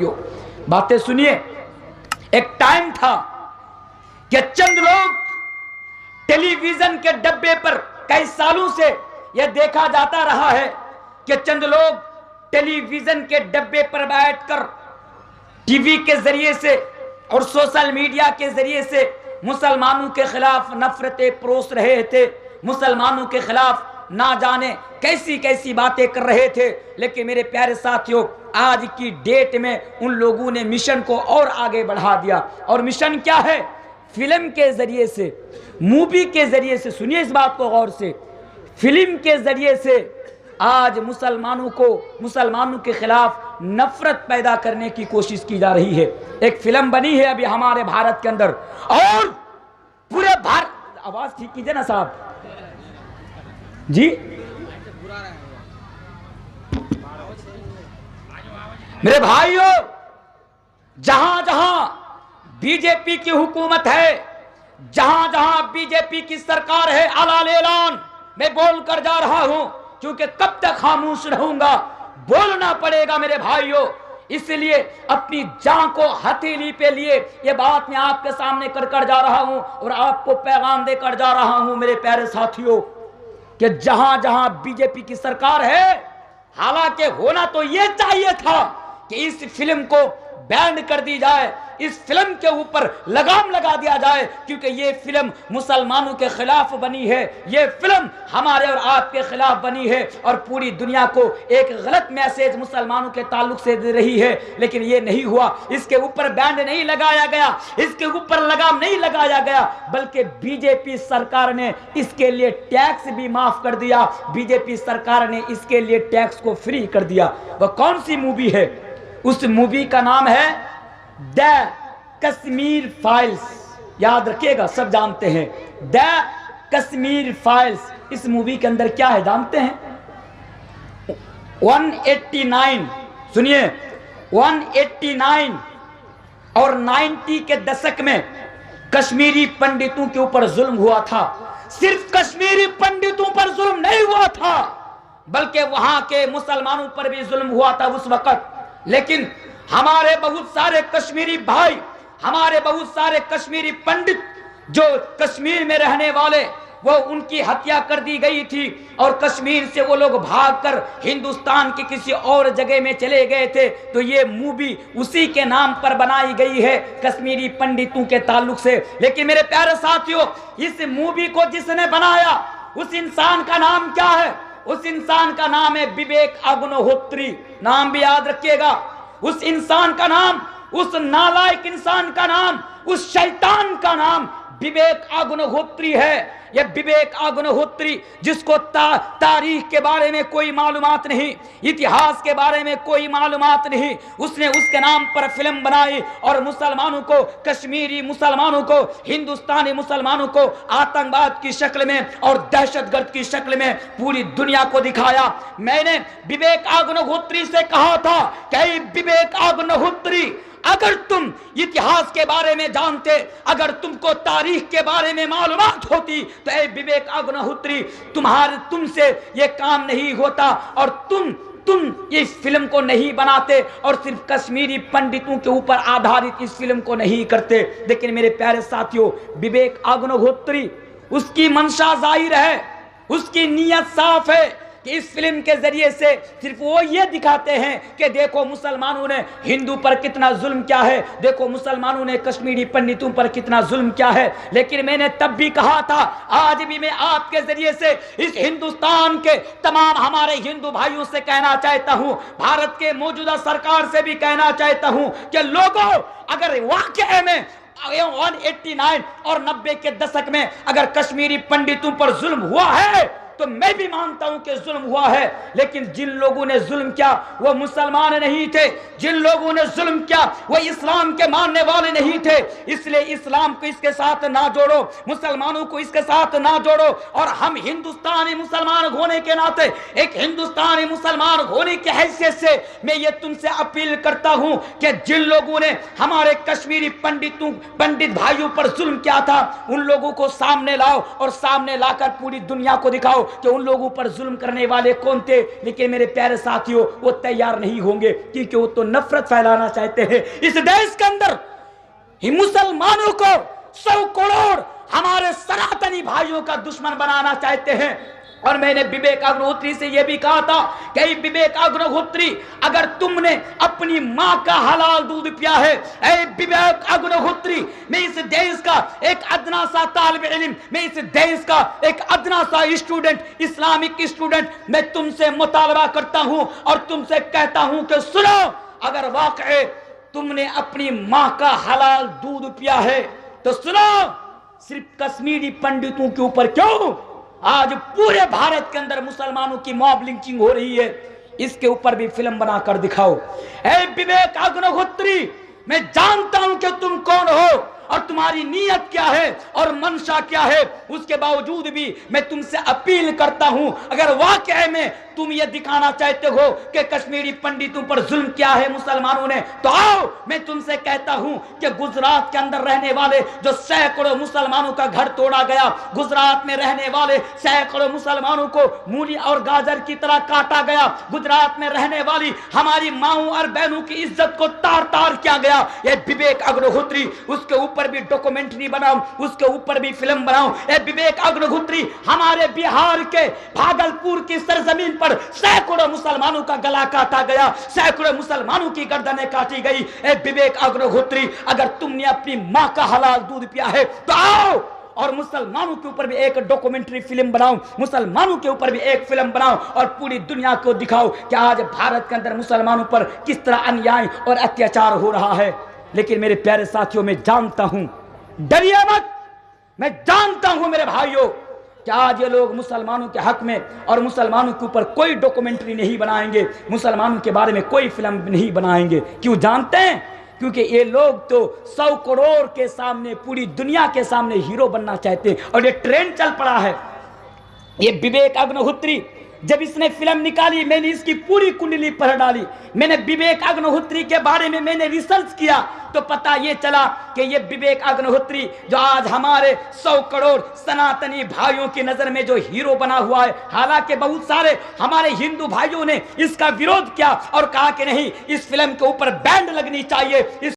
भाइयों, बातें सुनिए। एक टाइम था कि चंद लोग टेलीविजन के डब्बे पर, कई सालों से यह देखा जाता रहा है कि चंद लोग टेलीविजन के डब्बे पर बैठकर टीवी के जरिए से और सोशल मीडिया के जरिए से मुसलमानों के खिलाफ नफरतें परोस रहे थे, मुसलमानों के खिलाफ ना जाने कैसी कैसी बातें कर रहे थे। लेकिन मेरे प्यारे साथियों, आज की डेट में उन लोगों ने मिशन को और आगे बढ़ा दिया। और मिशन क्या है? फिल्म के जरिए से, मूवी के जरिए से, सुनिए इस बात को गौर से, फिल्म के जरिए से आज मुसलमानों के खिलाफ नफरत पैदा करने की कोशिश की जा रही है। एक फिल्म बनी है अभी हमारे भारत के अंदर, और पूरे भारत, आवाज ठीक कीजिए ना साहब जी, मेरे भाइयों, जहां जहां बीजेपी की हुकूमत है, जहां जहां बीजेपी की सरकार है, ऐलान मैं बोलकर जा रहा हूं, क्योंकि कब तक खामोश रहूंगा, बोलना पड़ेगा मेरे भाइयों। इसलिए अपनी जान को हथेली पे लिए ये बात मैं आपके सामने कर जा रहा हूं और आपको पैगाम देकर जा रहा हूं मेरे प्यारे साथियों, कि जहां जहां बीजेपी की सरकार है, हालांकि होना तो ये चाहिए था कि इस फिल्म को बैन कर दी जाए, इस फिल्म के ऊपर लगाम लगा दिया जाए, क्योंकि ये फिल्म मुसलमानों के खिलाफ बनी है, ये फिल्म हमारे और आपके खिलाफ बनी है और पूरी दुनिया को एक गलत मैसेज मुसलमानों के ताल्लुक से दे रही है। लेकिन ये नहीं हुआ, इसके ऊपर बैन नहीं लगाया गया, इसके ऊपर लगाम नहीं लगाया गया, बल्कि बीजेपी सरकार ने इसके लिए टैक्स भी माफ कर दिया, बीजेपी सरकार ने इसके लिए टैक्स को फ्री कर दिया। वह कौन सी मूवी है? उस मूवी का नाम है द कश्मीर फाइल्स। याद रखिएगा, सब जानते हैं द कश्मीर फाइल्स। इस मूवी के अंदर क्या है जानते हैं? 189, सुनिए, 189 और 90 के दशक में कश्मीरी पंडितों के ऊपर जुल्म हुआ था। सिर्फ कश्मीरी पंडितों पर जुल्म नहीं हुआ था, बल्कि वहां के मुसलमानों पर भी जुल्म हुआ था उस वक्त। लेकिन हमारे बहुत सारे कश्मीरी भाई, हमारे बहुत सारे कश्मीरी पंडित जो कश्मीर में रहने वाले, वो उनकी हत्या कर दी गई थी और कश्मीर से वो लोग भागकर हिंदुस्तान के किसी और जगह में चले गए थे। तो ये मूवी उसी के नाम पर बनाई गई है, कश्मीरी पंडितों के ताल्लुक से। लेकिन मेरे प्यारे साथियों, इस मूवी को जिसने बनाया उस इंसान का नाम क्या है? उस इंसान का नाम है विवेक अग्निहोत्री। नाम भी याद रखिएगा, उस इंसान का नाम, उस नालायक इंसान का नाम, उस शैतान का नाम विवेक अग्निहोत्री है। यह विवेक अग्निहोत्री, जिसको तारीख के बारे में कोई मालूमात नहीं, इतिहास के बारे में कोई मालूमात नहीं, उसने उसके नाम पर फिल्म बनाई और मुसलमानों को, कश्मीरी मुसलमानों को, हिंदुस्तानी मुसलमानों को आतंकवाद की शक्ल में और दहशतगर्द की शक्ल में पूरी दुनिया को दिखाया। मैंने विवेक अग्निहोत्री से कहा था कि विवेक अग्निहोत्री, अगर तुम इतिहास के बारे में जानते, अगर तुमको तारीख के बारे में मालूमात होती, तो ऐ विवेक अग्निहोत्री, तुमसे ये काम नहीं होता और तुम इस फिल्म को नहीं बनाते और सिर्फ कश्मीरी पंडितों के ऊपर आधारित इस फिल्म को नहीं करते। लेकिन मेरे प्यारे साथियों, विवेक अग्निहोत्री, उसकी मंशा जाहिर है, उसकी नीयत साफ है कि इस फिल्म के जरिए से सिर्फ वो ये दिखाते हैं कि देखो मुसलमानों ने हिंदू पर कितना जुल्म किया है, देखो मुसलमानों ने कश्मीरी पंडितों पर कितना जुल्म किया है। लेकिन मैंने तब भी कहा था, आज भी मैं आपके जरिए से इस हिंदुस्तान के तमाम हमारे हिंदू भाइयों से कहना चाहता हूं, भारत के मौजूदा सरकार से भी कहना चाहता हूं कि लोगों, अगर वाकई में 189 और 90 के दशक में अगर कश्मीरी पंडितों पर जुल्म हुआ है, तो मैं भी मानता हूं कि जुल्म हुआ है। लेकिन जिन लोगों ने जुल्म किया वो मुसलमान नहीं थे, जिन लोगों ने जुल्म किया वो इस्लाम के मानने वाले नहीं थे। इसलिए इस्लाम को इसके साथ ना जोड़ो, मुसलमानों को इसके साथ ना जोड़ो। और हम हिंदुस्तानी मुसलमान होने के नाते, एक हिंदुस्तानी मुसलमान होने की हैसियत से मैं ये तुमसे अपील करता हूं कि जिन लोगों ने हमारे कश्मीरी पंडित भाइयों पर जुल्म किया था, उन लोगों को सामने लाओ और सामने लाकर पूरी दुनिया को दिखाओ कि उन लोगों पर जुल्म करने वाले कौन थे, लेकिन मेरे प्यारे साथियों वो तैयार नहीं होंगे, क्योंकि वो तो नफरत फैलाना चाहते हैं। इस देश के अंदर ही मुसलमानों को 100 करोड़ हमारे सनातनी भाइयों का दुश्मन बनाना चाहते हैं। और मैंने विवेक अग्निहोत्री से यह भी कहा था कि विवेक अग्निहोत्री, अगर तुमने अपनी मां का हलाल दूध पिया है, ऐ विवेक अग्निहोत्री, मैं इस देश का एक अदना सा तालिब इल्म, मैं इस देश का एक अदना सा स्टूडेंट, इस्लामिक स्टूडेंट, मैं तुमसे मुतालबा करता हूं और तुमसे कहता हूं कि सुनो, अगर वाकई तुमने अपनी मां का हलाल दूध पिया है तो सुनो, सिर्फ कश्मीरी पंडितों के ऊपर क्यों आज पूरे भारत के अंदर मुसलमानों की मॉब लिंचिंग हो रही है, इसके ऊपर भी फिल्म बनाकर दिखाओ। ऐ विवेक अग्निहोत्री, मैं जानता हूं कि तुम कौन हो और तुम्हारी नीयत क्या है और मंशा क्या है, उसके बावजूद भी मैं तुमसे अपील करता हूं, अगर वाकई में तुम ये दिखाना चाहते हो कि कश्मीरी पंडितों पर जुल्म किया है मुसलमानों ने, तो आओ, मैं तुमसे कहता हूं कि गुजरात के अंदर रहने वाले जो सैकड़ों मुसलमानों का घर तोड़ा गया, गुजरात में रहने वाले सैकड़ों मुसलमानों को मूली और गाजर की तरह काटा गया, गुजरात में रहने वाली हमारी माओं और बहनों की इज्जत को तार तार किया गया, ये विवेक अग्निहोत्री, उसके ऊपर भी डॉक्यूमेंट्री बनाओ, उसके ऊपर भी फिल्म बनाओ। ये विवेक अग्निहोत्री, हमारे बिहार के भागलपुर की सरजमीन पर सैकड़ों मुसलमानों का गला काटा गया, सैकड़ों मुसलमानों की गर्दनें काटी गई। ए विवेक अग्निहोत्री, अगर तुमने अपनी मां का हलाल दूध पिया है तो आओ और मुसलमानों के ऊपर भी एक डॉक्यूमेंट्री फिल्म बनाओ, मुसलमानों के ऊपर भी एक फिल्म बनाओ और पूरी दुनिया को दिखाओ कि आज भारत के अंदर मुसलमानों पर किस तरह अन्याय और अत्याचार हो रहा है। लेकिन मेरे प्यारे साथियों, मैं जानता हूं, डरिए मत, मैं जानता हूं मेरे भाइयों कि आज ये लोग मुसलमानों के हक में और मुसलमानों के ऊपर कोई डॉक्यूमेंट्री नहीं बनाएंगे, मुसलमानों के बारे में कोई फिल्म नहीं बनाएंगे। क्यों जानते हैं? क्योंकि ये लोग तो 100 करोड़ के सामने, पूरी दुनिया के सामने हीरो बनना चाहते हैं और ये ट्रेंड चल पड़ा है। ये विवेक अग्निहोत्री जब इसने फिल्म निकाली, मैंने इसकी पूरी कुंडली पढ़ डाली, मैंने विवेक अग्निहोत्री के बारे में मैंने रिसर्च किया, तो पता ये चला कि ये विवेक अग्निहोत्री जो आज हमारे 100 करोड़ सनातनी भाइयों की नजर में जो हीरो बना हुआ है, हालांकि बहुत सारे हमारे हिंदू भाइयों ने इसका विरोध किया और कहा कि नहीं, इस फिल्म के ऊपर बैन लगनी चाहिए, इस